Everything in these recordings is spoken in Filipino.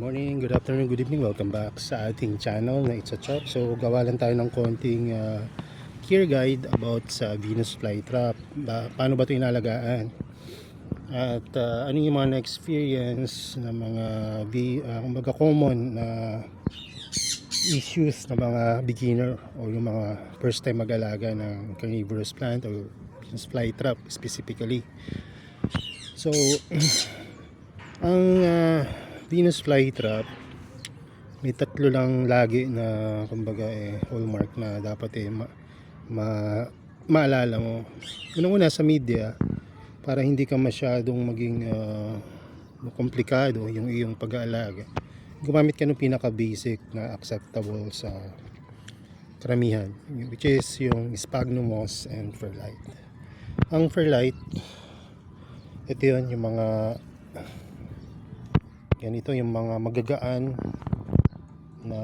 Morning, good afternoon, good evening. Welcome back sa ating channel na It's a Chop. So gawa lang tayo ng konting care guide about sa Venus flytrap. Paano ba ito inalagaan? At ano yung mga na-experience na mga kumbaga common na issues ng mga beginner o yung mga first time mag-alaga ng carnivorous plant or Venus flytrap specifically. So ang Venus flytrap, may tatlo lang lagi na kumbaga hallmark na dapat maalala mo. Unang-una sa media, para hindi ka masyadong maging komplikado yung iyong pag-aalaga. Gumamit ka ng pinaka-basic na acceptable sa karamihan, which is yung sphagnum moss and perlite. Ang perlite, ito yun, yung mga ganito, yung mga magagaan na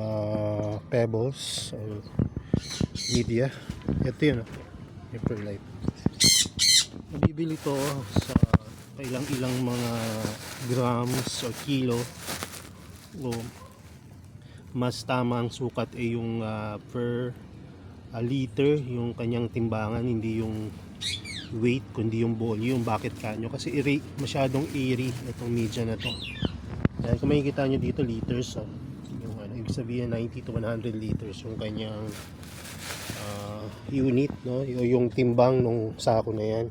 pebbles or media. Ito yun, yung perlite. Nabibili to sa ilang mga grams o kilo, o mas tamang sukat ay yung per liter yung kanyang timbangan, hindi yung weight kundi yung volume. Bakit kanyo? Kasi masyadong airy itong media na to. Dahil kung makikita nyo dito liters, yung ibig sabihin 90 to 100 liters yung kanyang unit, no? Yung timbang ng sako na yan.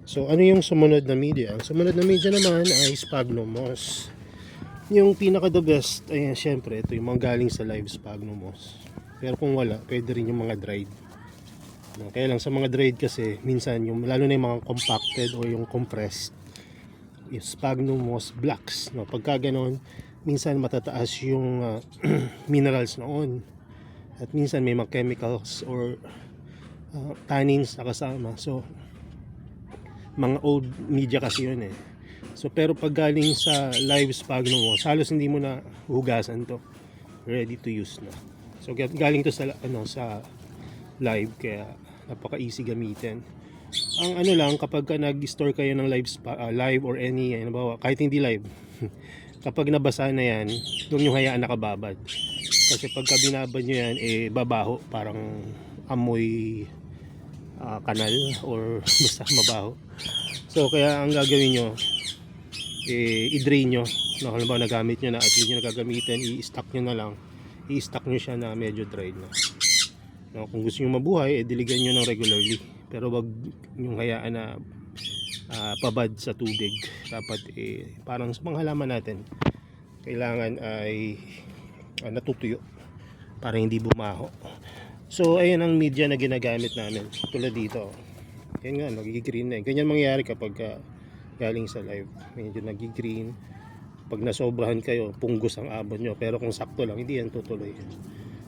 So ano yung sumunod na media? Ang sumunod na media naman ay sphagnum moss. Yung pinaka the best ay syempre ito yung mga galing sa live sphagnum moss. Pero kung wala, pwede rin yung mga dried. Kaya lang sa mga dried kasi minsan yung lalo na yung mga compacted o yung compressed, yung sphagnum moss blacks, no? Pagka ganon, minsan matataas yung minerals noon, at minsan may mga chemicals or tannins na kasama. So mga old media kasi yun eh. So pero pag galing sa live sphagnum moss, halos hindi mo na hugasan to, ready to use na. So galing to sa sa live, kaya napaka easy gamitin. Ang ano lang, kapag nag-store kayo ng live or any, kahit hindi live, kapag nabasa na yan, huwag nyo hayaan nakababad. Kasi pagka binabad nyo yan, babaho, parang amoy kanal or basta mabaho. So kaya ang gagawin nyo, i-drain nyo. No, halimbawa nagamit nyo na at hindi nyo nagagamitin, i-stack nyo na lang. I-stack nyo siya na medyo dried na. No, kung gusto nyo mabuhay, diligan nyo ng regularly. Pero wag yung hayaan na pabad sa tubig. Dapat parang sa mga halaman natin, kailangan ay natutuyo para hindi bumaho. So ayan ang media na ginagamit namin. Tulad dito, yan nga, nagigi-green na. Ganyan mangyayari kapag galing sa live, medyo nagi-green. Pag nasobrahan kayo, punggos ang abon nyo. Pero kung sakto lang, hindi yan tutuloy.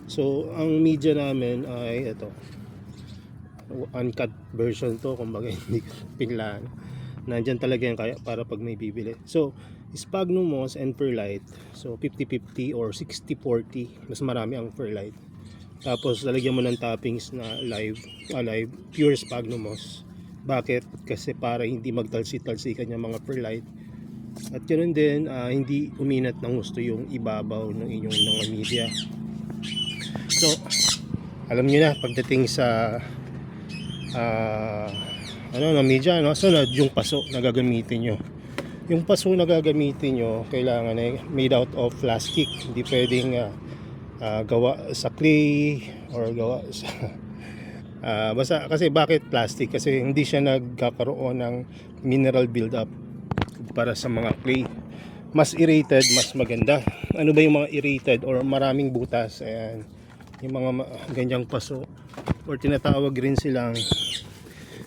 So ang media namin ay ito, uncut version to, kumbaga hindi pinlaan. Nandyan talaga yan kaya para pag may bibili. So sphagnum moss and perlite, so 50-50 or 60-40, mas marami ang perlite. Tapos lalagyan mo ng toppings na live pure sphagnum moss. Bakit? Kasi para hindi magtalsi-talsikan yung mga perlite. At ganoon din, hindi uminat ng gusto yung ibabaw ng inyong mga media. So alam niyo na, pagdating sa na media, no? Sunod yung paso na gagamitin nyo. Yung paso na gagamitin nyo, kailangan ay made out of plastic. Hindi pwedeng gawa sa clay or gawa sa basta. Kasi bakit plastic? Kasi hindi siya nagkakaroon ng mineral build-up para sa mga clay. Mas aerated, mas maganda. Ano ba yung mga aerated or maraming butas? Ayan, yung mga ganyang paso, or tinatawag rin silang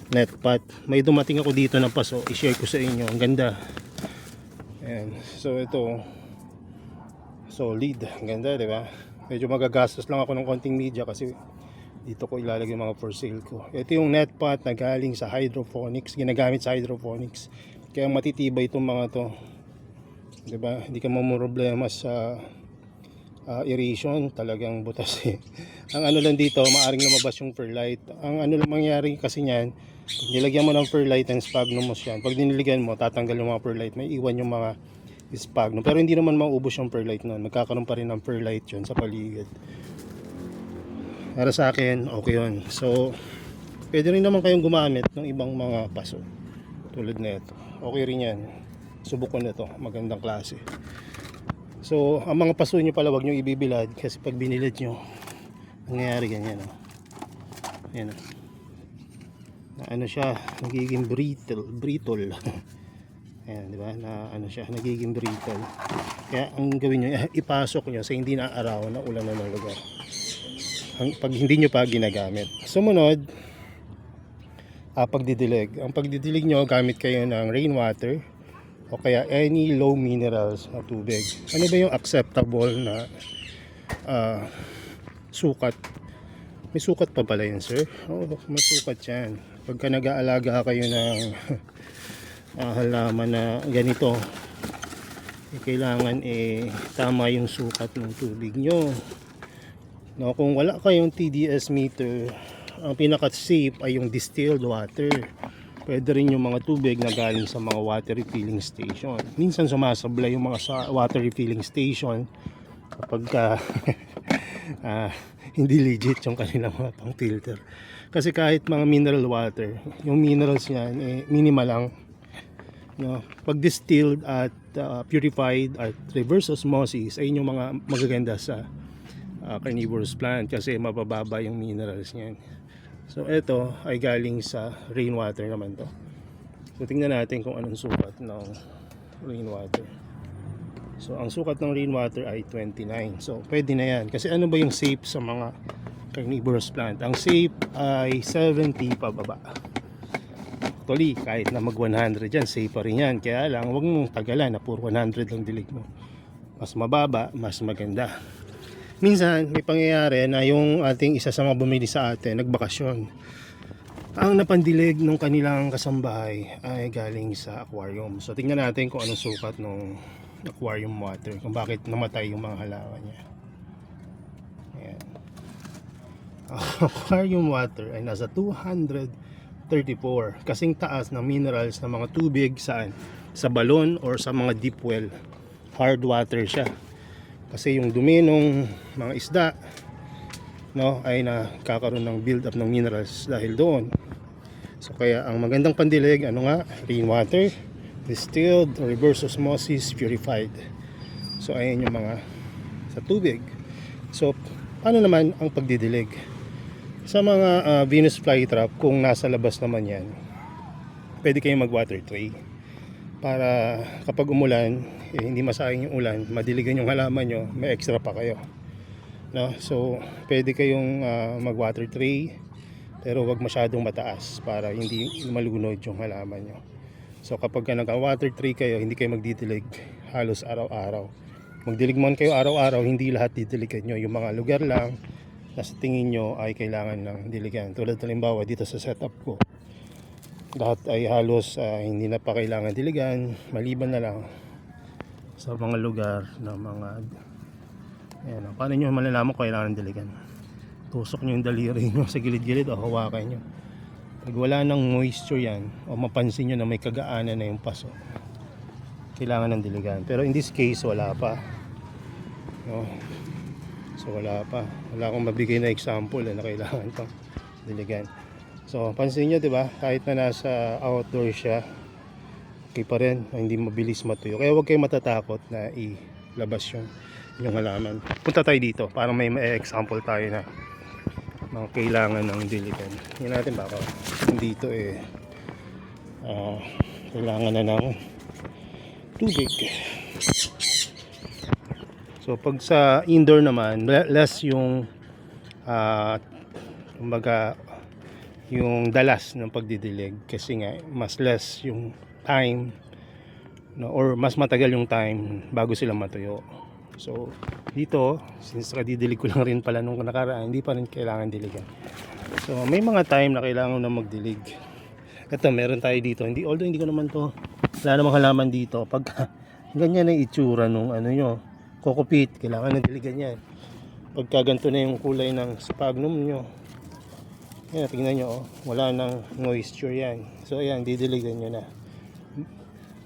net pot. May dumating ako dito ng paso, i-share ko sa inyo. Ang ganda. Ayan. So ito, solid. Ang ganda, di ba? Medyo magagastos lang ako ng konting media kasi dito ko ilalagay mga for sale ko. Ito yung net pot na galing sa hydroponics, ginagamit sa hydroponics. Kaya matitibay itong mga to, di ba? Hindi ka mamroblema sa aeration, talagang butas eh. Ang ano lang dito, maaring lumabas yung perlite. Ang ano lang mangyari kasi niyan, nilagyan mo ng perlite and sphagnum moss yan. Pag diniligan mo, tatanggal yung mga perlite, may iwan yung mga sphagnum. Pero hindi naman maubos yung perlite nun. Magkakaroon pa rin ng perlite yun sa paligid. Para sa akin, okay yun. So, pwede rin naman kayong gumamit ng ibang mga paso. Tulad na ito. Okay rin yan. Subok ko na ito. Magandang klase. So, ang mga paso nyo pala, wag nyo ibibilad. Kasi pag binilad nyo, nangyayari ganyan. Ayan. Na ano siya, nagiging brittle. Ayan, di ba? Na ano siya, nagiging brittle. Kaya ang gawin nyo, ipasok nyo sa hindi naaaraw na ulan ng lugar. Pag hindi nyo pa ginagamit. Sumunod, pagdidilig. Ang pagdidilig nyo, gamit kayo ng rainwater o kaya any low minerals na tubig. Ano ba yung acceptable na sukat? May sukat pa pala yun, sir? Oo, may sukat yan. Pagka nag-aalaga kayo ng halaman na ganito, kailangan tama yung sukat ng tubig nyo. No, kung wala kayong TDS meter, ang pinaka-safe ay yung distilled water. Pwede rin yung mga tubig na galing sa mga water refilling station. Minsan sumasablay yung mga water refilling station kapag hindi legit yung kanilang mga pang-filter. Kasi kahit mga mineral water, yung minerals niyan minimal lang. No, pag distilled at purified at reverse osmosis ay yung mga magaganda sa carnivorous plant kasi mabababa yung minerals niyan. So ito ay galing sa rainwater naman to. So tingnan natin kung anong sukat ng rainwater. So ang sukat ng rainwater ay 29. So pwede na yan. Kasi ano ba yung safe sa mga carnivorous plant? Ang safe ay 70 pababa. Actually, kahit na mag 100 yan, safe pa rin yan. Kaya lang, huwag mong tagalan na puro 100 lang dilig mo. Mas mababa, mas maganda. Minsan, may pangyayari na yung ating isa sa mga bumili sa atin, nagbakasyon. Ang napandilig ng kanilang kasambahay ay galing sa aquarium. So, tingnan natin kung anong sukat ng aquarium water. Kung bakit namatay yung mga halaman niya. Ayan. Aquarium water ay nasa 234. Kasing taas ng minerals ng mga tubig saan? Sa balon or sa mga deep well. Hard water siya. Kasi yung dumi ng mga isda, no, ay nakakaroon ng build up ng minerals dahil doon. So kaya ang magandang pandilig, ano nga, rainwater, distilled, reverse osmosis, purified. So ayan yung mga sa tubig. So paano naman ang pagdidilig? Sa mga Venus flytrap, kung nasa labas naman yan, pwede kayong mag water tray para kapag umulan, hindi masayang yung ulan, madiligan yung halaman nyo, may extra pa kayo, no? So pwede kayong mag water tray, pero wag masyadong mataas para hindi malunod yung halaman nyo. So kapag naka water tray kayo, hindi kayo magdidilig halos araw-araw. Magdilig man kayo araw-araw, hindi lahat didiligan nyo. Yung mga lugar lang na sa tingin nyo ay kailangan ng diligan. Tulad halimbawa dito sa setup ko, lahat ay halos hindi na pa kailangan diligan, maliban na lang sa mga lugar na mga ayan, paano nyo malalaman kung kailangan diligan? Tusok nyo yung daliri nyo sa gilid-gilid o hawakan nyo. Pag wala ng moisture yan o mapansin nyo na may kagaanan na yung paso, kailangan ng diligan. Pero in this case wala pa, no? So wala akong mabigay na example na kailangan pang diligan. So, pansin nyo, diba? Kahit na nasa outdoor siya, okay pa rin, hindi mabilis matuyo. Kaya huwag kayo matatakot na ilabas yung halaman. Punta tayo dito, para may example tayo na mga kailangan ng diligan. Yan natin baka dito kailangan na ng tubig. So, pag sa indoor naman, less yung kumbaga, yung dalas ng pagdidilig kasi nga mas less yung time, no, or mas matagal yung time bago sila matuyo. So dito, since kadidilig ko lang rin pala nung nakaraan, hindi pa rin kailangan diligan. So may mga time na kailangan na magdilig. Ito meron tayo dito, although hindi ko naman to, wala namang halaman dito. Pag ganyan ang itsura nung ano nyo, kokopit, kailangan ng diligan yan. Pagka ganito na yung kulay ng sphagnum nyo, yan, tingnan nyo, wala nang moisture yan. So ayan, didiligan nyo na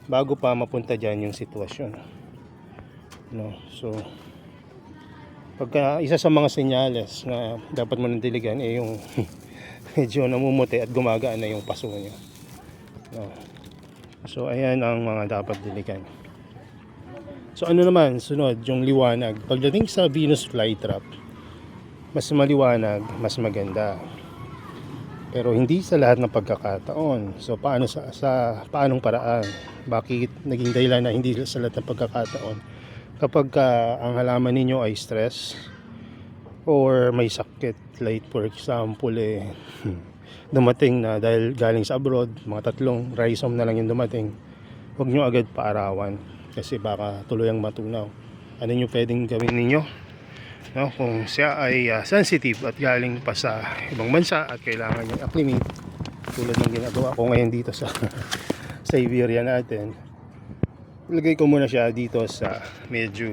bago pa mapunta dyan yung sitwasyon. no? So pagka isa sa mga senyales na dapat mo nang diligan yung medyo namumuti at gumagaan na yung paso nyo, no? So ayan ang mga dapat diligan. So ano naman sunod, yung liwanag. Pagdating sa Venus flytrap, mas maliwanag, mas maganda. Pero hindi sa lahat ng pagkakataon. So paano sa paanong paraan? Bakit naging dahilan na hindi sa lahat ng pagkakataon? Kapag ang halaman ninyo ay stress or may sakit, like for example dumating na dahil galing sa abroad, mga 3 rhizome na lang yung dumating, huwag nyo agad paarawan kasi baka tuluyang matunaw. Ano nyo pwedeng gawin ninyo, no? Kung siya ay sensitive at galing pa sa ibang bansa at kailangan nyo acclimate, tulad ng ginagawa ko ngayon dito sa Siberia natin, ilagay ko muna siya dito sa medyo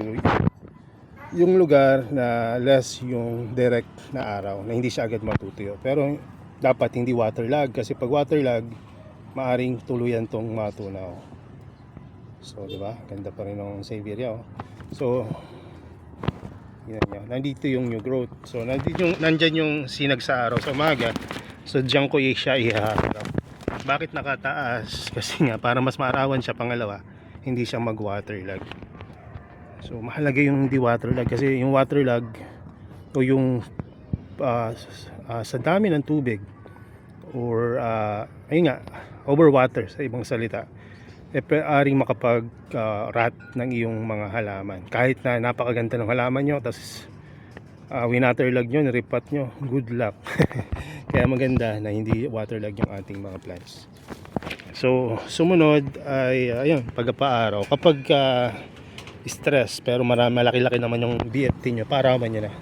yung lugar na less yung direct na araw, na hindi siya agad matutuyo. Pero dapat hindi waterlag, kasi pag waterlag maaring tuluyan tong matunaw. So di ba, ganda pa rin ng Siberia, oh. So yan yan, nandito yung new growth. So nandyan yung sinag sa araw sa umaga. So diyan ko siya ihaharap. Bakit nakataas? Kasi nga para mas maarawan siya, pangalawa hindi siya mag waterlag. So mahalaga yung hindi waterlag, kasi yung waterlag o yung sa dami ng tubig or ayun nga, overwater sa ibang salita, paaring makapag rot ng iyong mga halaman. Kahit na napakaganda ng halaman nyo, tapos winaterlag nyo, niripat nyo, good luck. Kaya maganda na hindi waterlag yung ating mga plants. So sumunod ay ayun, pagpaaraw. Kapag stress pero malaki-laki naman yung BFT nyo, paarawan nyo na.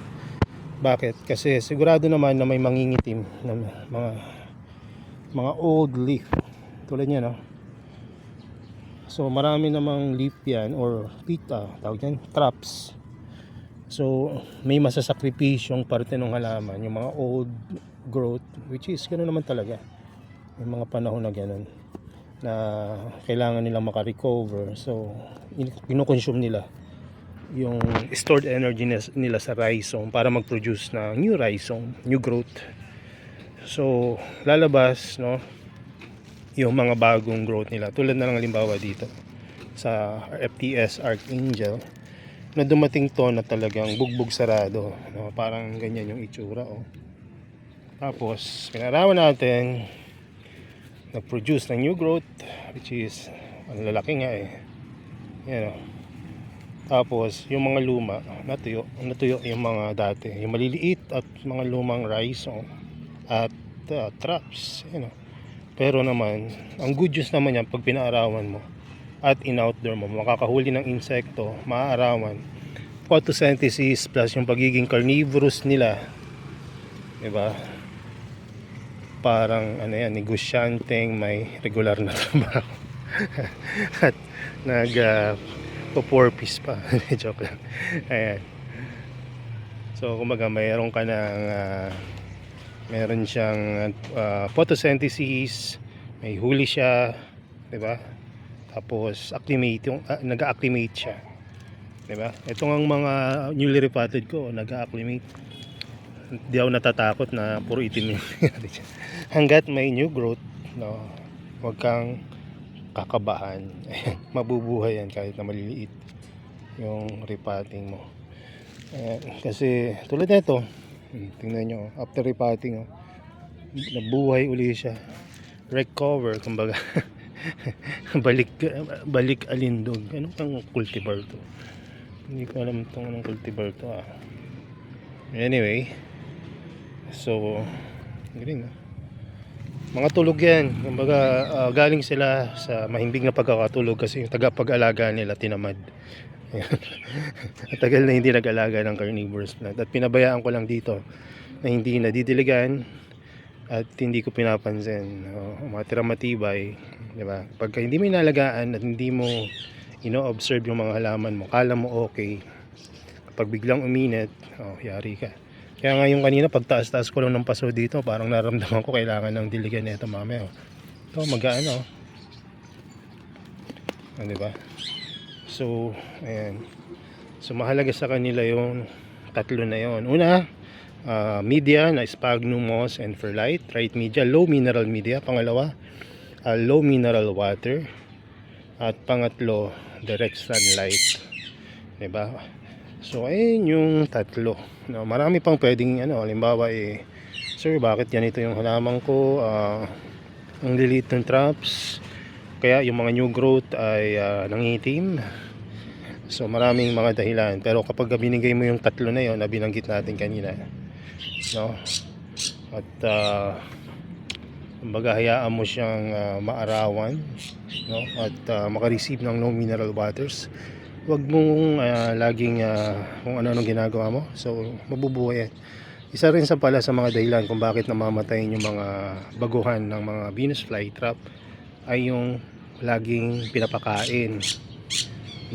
Bakit? Kasi sigurado naman na may mangingitim na mga old leaf tulad niya, no? So marami namang leaf yan or pita, tawag yan, traps. So may masasakripisyong parte ng halaman, yung mga old growth, which is gano'n naman talaga. May mga panahon na gano'n na kailangan nilang makarecover. So kinukonsume nila yung stored energy nila sa rhizome para mag-produce na new rhizome, new growth. So lalabas, no, yung mga bagong growth nila, tulad na lang halimbawa dito sa FTS Archangel na dumating to na talagang bugbog sarado, no? Parang ganyan yung itsura, oh. Tapos pinarawan natin, nag-produce ng new growth, which is ang lalaki nga, yan, oh. Tapos yung mga luma natuyo yung mga dati, yung maliliit at mga lumang rhizome at traps, you know. Pero naman ang good news naman yan, pag pinaarawan mo at in-outdoor mo, makakahuli ng insekto, maaarawan, photosynthesis plus yung pagiging carnivorous nila, diba? Parang ano yan, negosyanteng may regular na trabaho at porpoise pa. Joke lang. Ayan. So kumbaga mayroon ka ng meron siyang photosynthesis, may huli siya, 'di ba? Tapos acclimate yung nag-acclimate siya. 'Di ba? Ito ang mga newly repotted ko, nag-acclimate. Hindi ako natatakot na puro itim yung hanggat may new growth, no. Huwag kang kakabahan. Mabubuhay yan kahit na maliliit yung repotting mo. Kasi tulad nito, tingnan nyo, after repotting, nabuhay uli siya, recover, kumbaga. balik alindog. Anong pang cultivar to? Hindi ko alam itong anong cultivar to, Anyway, so galing, mga tulog yan, kumbaga galing sila sa mahimbing na pagkakatulog kasi yung tagapag-alaga nila tinamad. Tagal na hindi nag-alaga ng carnivorous plant at pinabayaan ko lang dito na hindi nadidiligan at hindi ko pinapansin. Matira matibay, di ba? Pagka hindi mo inalagaan at hindi mo ino-observe yung mga halaman mo, kala mo okay, kapag biglang uminit, yari ka. Kaya nga yung kanina pagtaas-taas ko lang ng paso dito, parang naramdaman ko kailangan ng diligan nito mamaya. Ito mag-aano, di ba? So ayan, So mahalaga sa kanila yung tatlo na yon. Una, media na sphagnum moss and perlite, right media, low mineral media. Pangalawa, low mineral water. At pangatlo, direct sunlight. 'Di ba? So ayun yung tatlo. No, marami pang pwedeng halimbawa sir, bakit ganito yung halaman ko? Ang lilit ng traps. Kaya yung mga new growth ay nangitim. So maraming mga dahilan, pero kapag binigay mo yung tatlo na yon na binanggit natin kanina, no? At kumbaga hayaan mo siyang maarawan, no? At maka-receive ng low mineral waters. Huwag mong laging kung ano-anong ginagawa mo. So mabubuhay yan. Isa rin sa pala sa mga dahilan kung bakit namamatayin yung mga baguhan ng mga Venus flytrap ay yung laging pinapakain,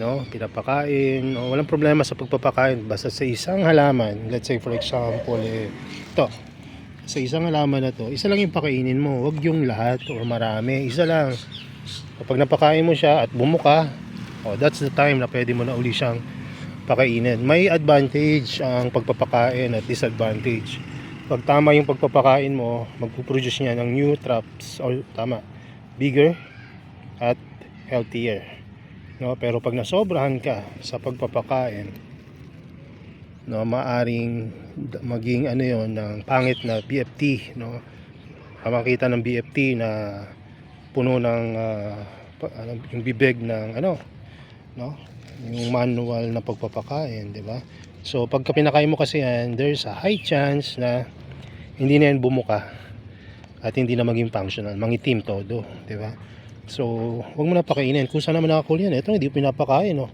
no? Pinapakain, walang problema sa pagpapakain, basta sa isang halaman, let's say for example ito, sa isang halaman na to, isa lang yung pakainin mo, wag yung lahat o marami, isa lang. Kapag napakain mo siya at bumuka, that's the time na pwede mo na uli siyang pakainin. May advantage ang pagpapakain at disadvantage. Pag tama yung pagpapakain mo, magpuproduce niya ng new traps, or bigger at healthier, no? Pero pag nasobrahan ka sa pagpapakain, no, maaring maging yon ng pangit na BFT, no? Makita ng BFT na puno ng yung bibig ng no, yung manual na pagpapakain, di ba? So pagka pinakain mo kasi yan, there's a high chance na hindi na yan bumuka at hindi na maging functional, mangitim todo, di ba? So huwag mo na pakainin. Kung saan naman nakakul yan, ito hindi pinapakain, no?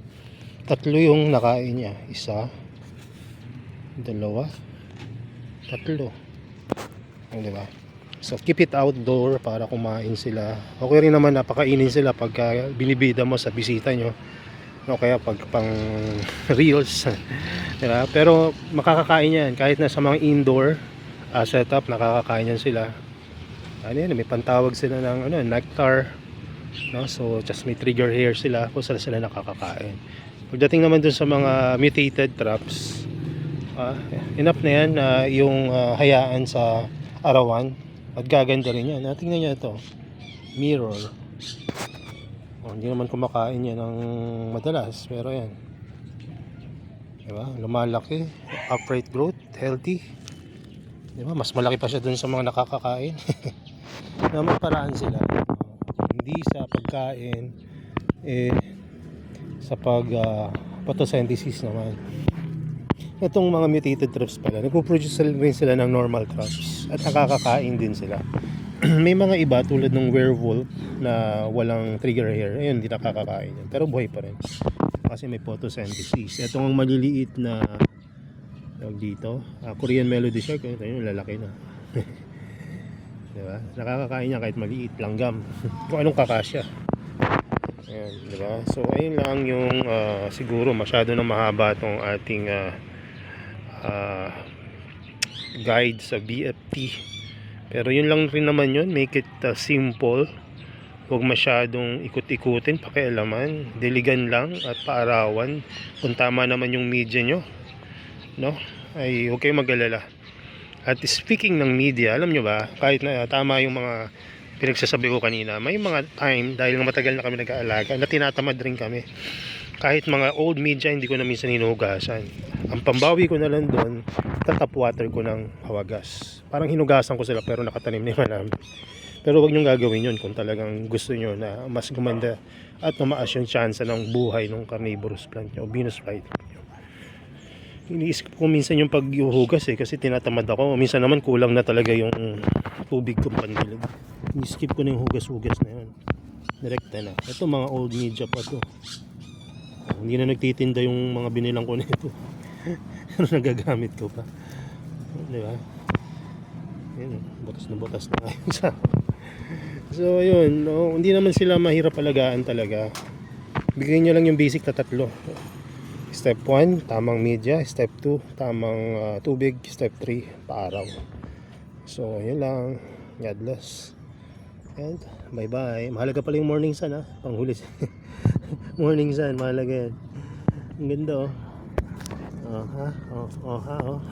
Tatlo yung nakain niya, isa, dalawa, tatlo, di ba? So keep it outdoor para kumain sila. Okay rin naman na pakainin sila pagka binibida mo sa bisita nyo, no? Kaya pag pang reels, diba? Pero makakakain yan kahit na sa mga indoor setup, nakakakain yan sila. Yan, may pantawag sila ng nectar, no? So just may trigger hair sila kung saan sila nakakakain. Pagdating naman dun sa mga mutated traps, enough na yan yung hayaan sa arawan at gaganda rin yan. Tingnan nyo ito, mirror. Hindi naman kumakain yan ng madalas, pero yan, diba? Lumalaki, upright growth, healthy, diba? Mas malaki pa siya dun sa mga nakakakain. Na may paraan sila, hindi sa pagkain, sa photosynthesis naman. Itong mga mutated traps pala, nagpo-produce rin sila ng normal traps at nakakakain din sila. May mga iba tulad ng werewolf na walang trigger hair, ayun, hindi nakakakain yan, pero buhay pa rin kasi may photosynthesis. Itong maliliit na dito, Korean melody shark, ito yung lalaki na. Diba? Nakakakain niya kahit maliit, langgam. Kung anong kakasya. Ayan, diba? So ayun lang yung siguro masyado na mahaba itong ating guide sa BFT. Pero yun lang rin naman yun, make it simple. Huwag masyadong ikut-ikutin, pakialaman, diligan lang at paarawan. Kung tama naman yung media nyo, no? Ay huwag kayong mag-alala. At speaking ng media, alam nyo ba, kahit na tama yung mga pinagsasabi ko kanina, may mga time, dahil matagal na kami nag-aalaga, na tinatamad rin kami. Kahit mga old media, hindi ko na minsan hinugasan. Ang pambawi ko na lang doon, tatap water ko ng hawagas. Parang hinugasan ko sila pero nakatanim na namin. Pero wag nyong gagawin yun kung talagang gusto nyo na mas gumanda at tumaas yung chance ng buhay ng carnivorous plant nyo o Venus flytrap nyo. Iniisip ko minsan yung paghuhugas kasi tinatamad ako. Minsan naman kulang na talaga yung tubig kong pandilig. Iniskip ko na yung hugas-hugas na yun. Direkta na. Ito mga old media pa to. Hindi na nagtitinda yung mga binilang ko nito. Ano nagagamit ko pa, di ba? Yan, butas na butas na ngayon sa. So ayun, no, hindi naman sila mahirap alagaan talaga. Bigyan nyo lang yung basic na tatlo. Step 1, tamang media. Step 2, tamang tubig. Step 3, paaraw. So yun lang. God bless. And bye bye. Mahalaga pala yung morning sun, panghuli. Morning sun, mahalaga yan. Ang ganda, oh. Oh ha, oh, oh ha, oh.